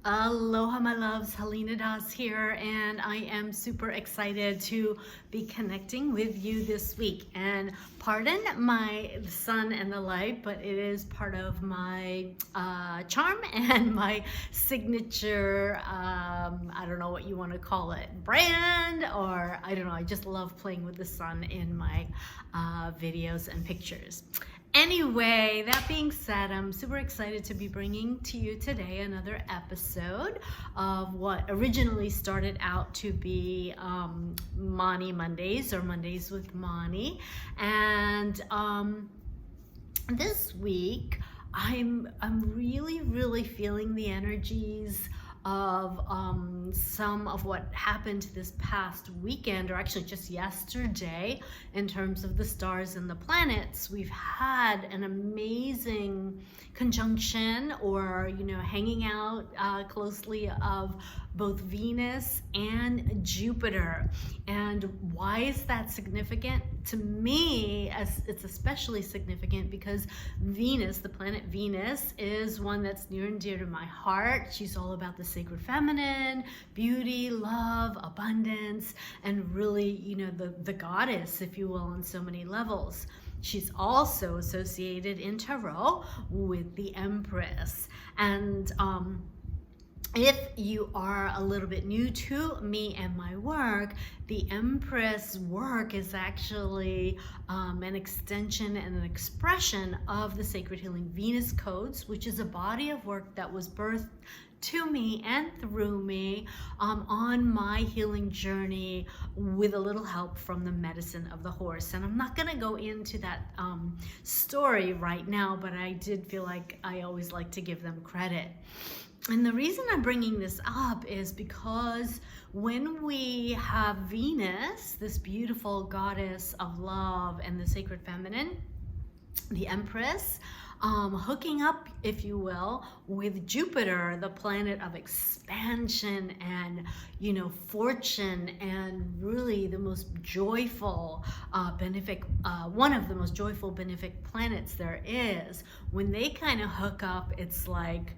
Aloha, my loves. Helena Das here, and I am super excited to be connecting with you this week. And pardon my sun and the light, but it is part of my charm and my signature, I don't know what you want to call it, brand, or I don't know. I just love playing with the sun in my videos and pictures. Anyway, that being said, I'm super excited to be bringing to you today another episode of what originally started out to be Mani Mondays or Mondays with Mani. And this week, I'm really feeling the energies of some of what happened this past weekend, or actually just yesterday, in terms of the stars and the planets. We've had an amazing conjunction, or hanging out closely, of both Venus and Jupiter. And why is that significant? To me, as it's especially significant because Venus, the planet Venus, is one that's near and dear to my heart. She's all about the sacred feminine, beauty, love, abundance, and really, the goddess, if you will, on so many levels. She's also associated in tarot with the Empress. And if you are a little bit new to me and my work, the Empress work is actually an extension and an expression of the Sacred Healing Venus Codes, which is a body of work that was birthed to me and through me on my healing journey, with a little help from the medicine of the horse. And I'm not going to go into that story right now, but I did feel like I always like to give them credit. And the reason I'm bringing this up is because when we have Venus, this beautiful goddess of love and the sacred feminine, the Empress, hooking up, if you will, with Jupiter, the planet of expansion and, fortune, and really the most joyful, benefic, one of the most joyful benefic planets there is. When they kind of hook up, it's like,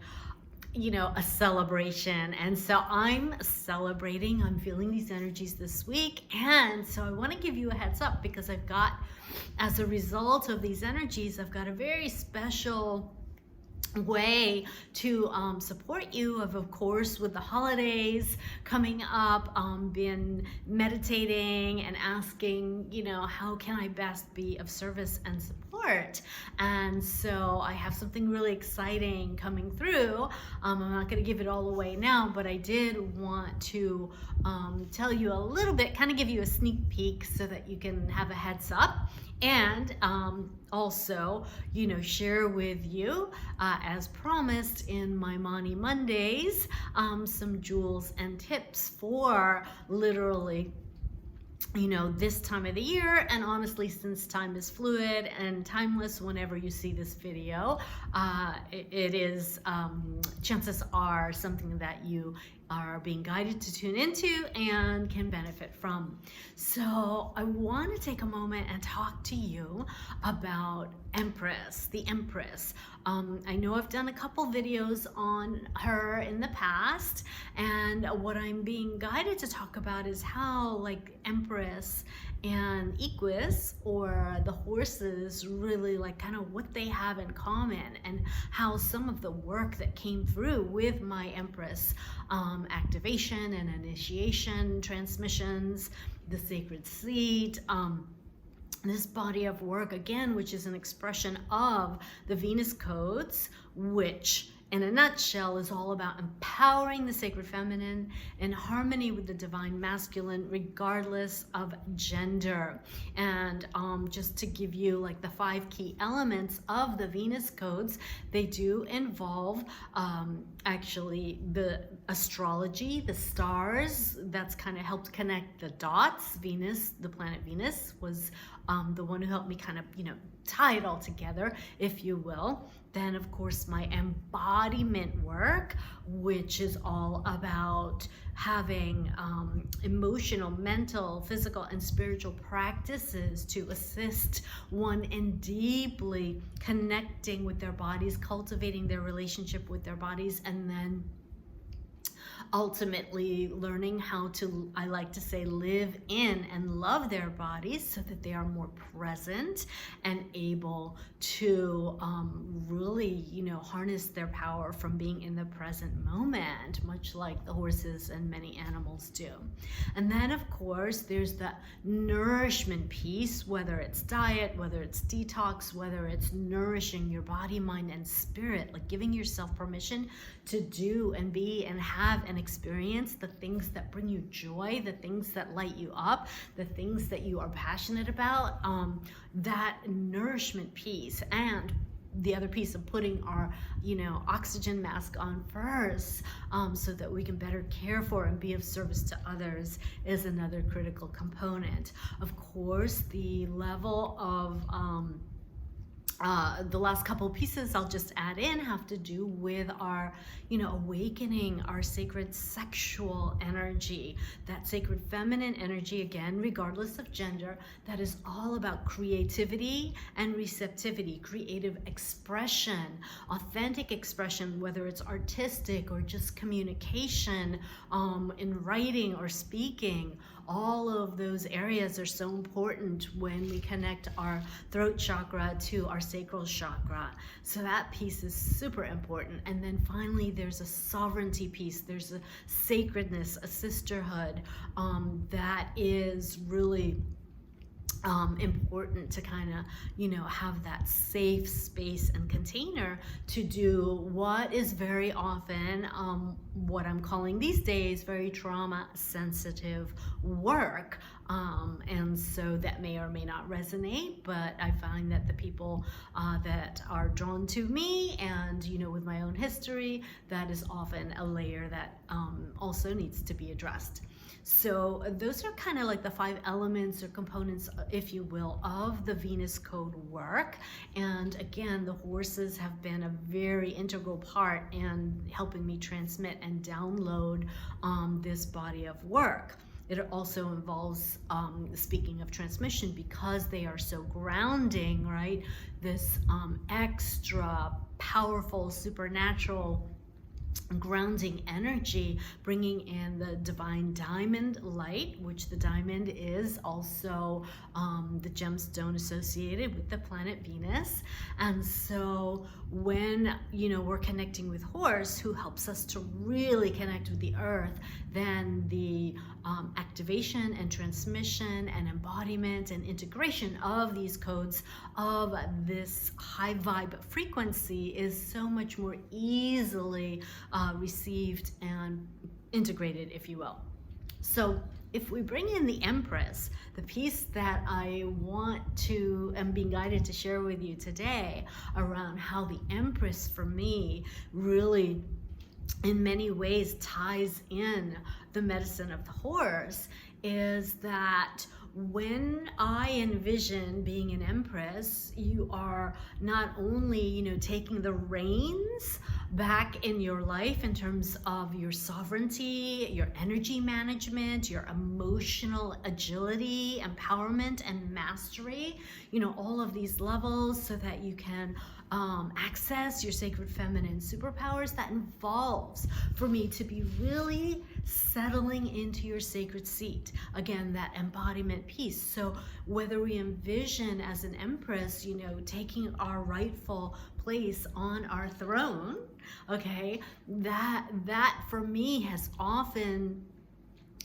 a celebration. And so I'm celebrating, I'm feeling these energies this week. And so I want to give you a heads up, because I've got, as a result of these energies, I've got a very special way to support you, of course, with the holidays coming up. Been meditating and asking, how can I best be of service and support? And so I have something really exciting coming through. I'm not going to give it all away now, but I did want to tell you a little bit, kind of give you a sneak peek so that you can have a heads up. And also, share with you, as promised in my Mani Mondays, some jewels and tips for literally, this time of the year. And honestly, since time is fluid and timeless, whenever you see this video, it is, chances are, something that you are being guided to tune into and can benefit from. So I want to take a moment and talk to you about Empress, the Empress. I know I've done a couple videos on her in the past, and what I'm being guided to talk about is how, like, Empress and Equus, or the horses, really, like, kind of what they have in common, and how some of the work that came through with my Empress activation and initiation transmissions, the sacred seat, this body of work, again, which is an expression of the Venus Codes, which in a nutshell is all about empowering the sacred feminine in harmony with the divine masculine, regardless of gender. And just to give you, like, the 5 key elements of the Venus Codes, they do involve actually the astrology, the stars. That's kind of helped connect the dots. Venus, the planet Venus, was the one who helped me kind of, tie it all together, if you will. Then, of course, my embodiment work, which is all about having emotional, mental, physical, and spiritual practices to assist one in deeply connecting with their bodies, cultivating their relationship with their bodies, and then ultimately learning how to, I like to say, live in and love their bodies so that they are more present and able to really, harness their power from being in the present moment, much like the horses and many animals do. And then, of course, there's the nourishment piece, whether it's diet, whether it's detox, whether it's nourishing your body, mind, and spirit, like giving yourself permission to do and be and have and experience the things that bring you joy, the things that light you up, the things that you are passionate about, that nourishment piece. And the other piece of putting our, oxygen mask on first, so that we can better care for and be of service to others, is another critical component. Of course, the level of the last couple pieces I'll just add in have to do with our, awakening our sacred sexual energy, that sacred feminine energy, again, regardless of gender, that is all about creativity and receptivity, creative expression, authentic expression, whether it's artistic or just communication, in writing or speaking. All of those areas are so important when we connect our throat chakra to our sacral chakra. So that piece is super important. And then finally, there's a sovereignty piece. There's a sacredness, a sisterhood, that is really important to kind of, have that safe space and container to do what is very often what I'm calling these days very trauma sensitive work. And so that may or may not resonate, but I find that the people that are drawn to me and, with my own history, that is often a layer that also needs to be addressed. So those are kind of like the 5 elements or components, if you will, of the Venus Code work. And again, the horses have been a very integral part in helping me transmit and download this body of work. It also involves, speaking of transmission, because they are so grounding, right? This extra powerful, supernatural grounding energy, bringing in the divine diamond light, which the diamond is also the gemstone associated with the planet Venus. And so when we're connecting with Horse, who helps us to really connect with the earth, then the activation and transmission and embodiment and integration of these codes of this high vibe frequency is so much more easily received and integrated, if you will. So if we bring in the Empress, the piece that I want to, am being guided to share with you today around how the Empress for me really in many ways ties in the medicine of the horse, is that when I envision being an Empress, you are not only, taking the reins back in your life in terms of your sovereignty, your energy management, your emotional agility, empowerment, and mastery, all of these levels, so that you can access your sacred feminine superpowers. That involves for me to be really settling into your sacred seat. Again, that embodiment piece. So whether we envision as an Empress, taking our rightful place on our throne, okay, that for me has often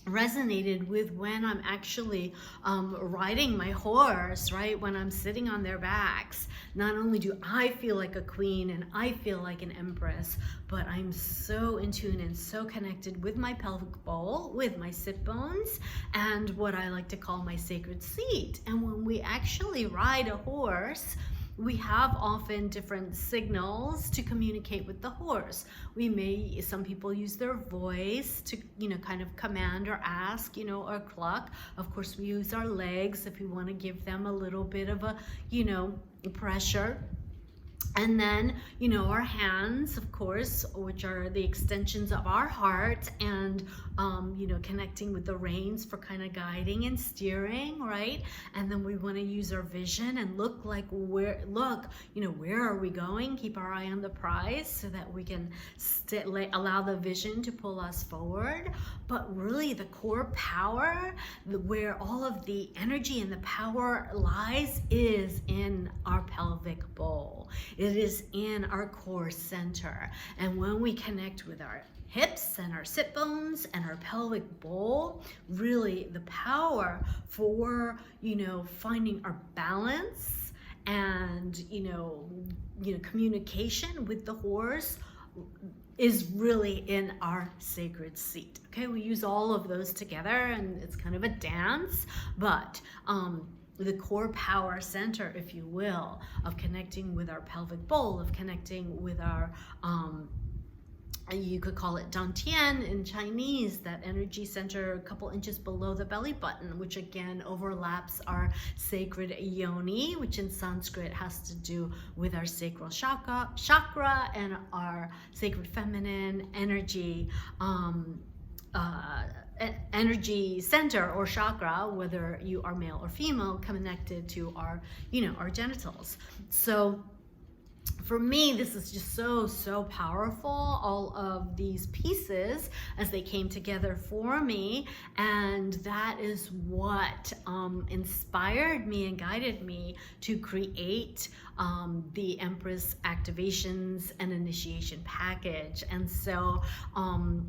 resonated with when I'm actually riding my horse, right? When I'm sitting on their backs, not only do I feel like a queen and I feel like an Empress, but I'm so in tune and so connected with my pelvic bowl, with my sit bones, and what I like to call my sacred seat. And when we actually ride a horse, we have often different signals to communicate with the horse. Some people use their voice to, kind of command or ask, or cluck. Of course, we use our legs if we want to give them a little bit of a, pressure. And then, you know, our hands, of course, which are the extensions of our heart, and, you know, connecting with the reins for kind of guiding and steering, right? And then we want to use our vision and look, you know, where are we going? Keep our eye on the prize so that we can allow the vision to pull us forward. But really the core power, where all of the energy and the power lies, is in our pelvic bowl. It is in our core center. And when we connect with our hips and our sit bones and our pelvic bowl, really the power for, you know, finding our balance and, you know, communication with the horse is really in our sacred seat. Okay, we use all of those together and it's kind of a dance, but the core power center, if you will, of connecting with our pelvic bowl, of connecting with our you could call it dantian in Chinese, that energy center a couple inches below the belly button, which again overlaps our sacred yoni, which in Sanskrit has to do with our sacral chakra and our sacred feminine energy energy center or chakra, whether you are male or female, connected to our, you know, our genitals. So for me, this is just so powerful, all of these pieces as they came together for me. And that is what inspired me and guided me to create the Empress activations and initiation package. And so,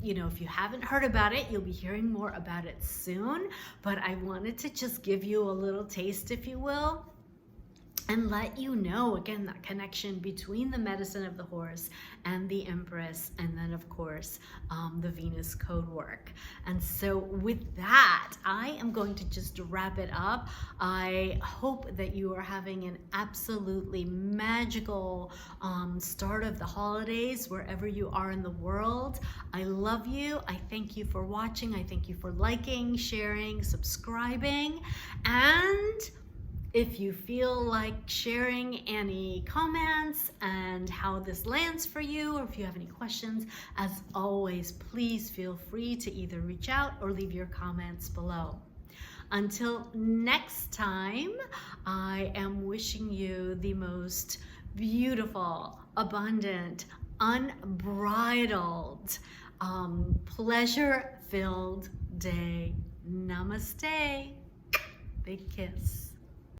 you know, if you haven't heard about it, you'll be hearing more about it soon. But I wanted to just give you a little taste, if you will, and let you know, again, that connection between the medicine of the horse and the Empress, and then of course the Venus code work. And so with that, I am going to just wrap it up. I hope that you are having an absolutely magical start of the holidays wherever you are in the world. I love you. I thank you for watching. I thank you for liking, sharing, subscribing, and if you feel like sharing any comments and how this lands for you, or if you have any questions, as always, please feel free to either reach out or leave your comments below. Until next time, I am wishing you the most beautiful, abundant, unbridled, pleasure-filled day. Namaste. Big kiss.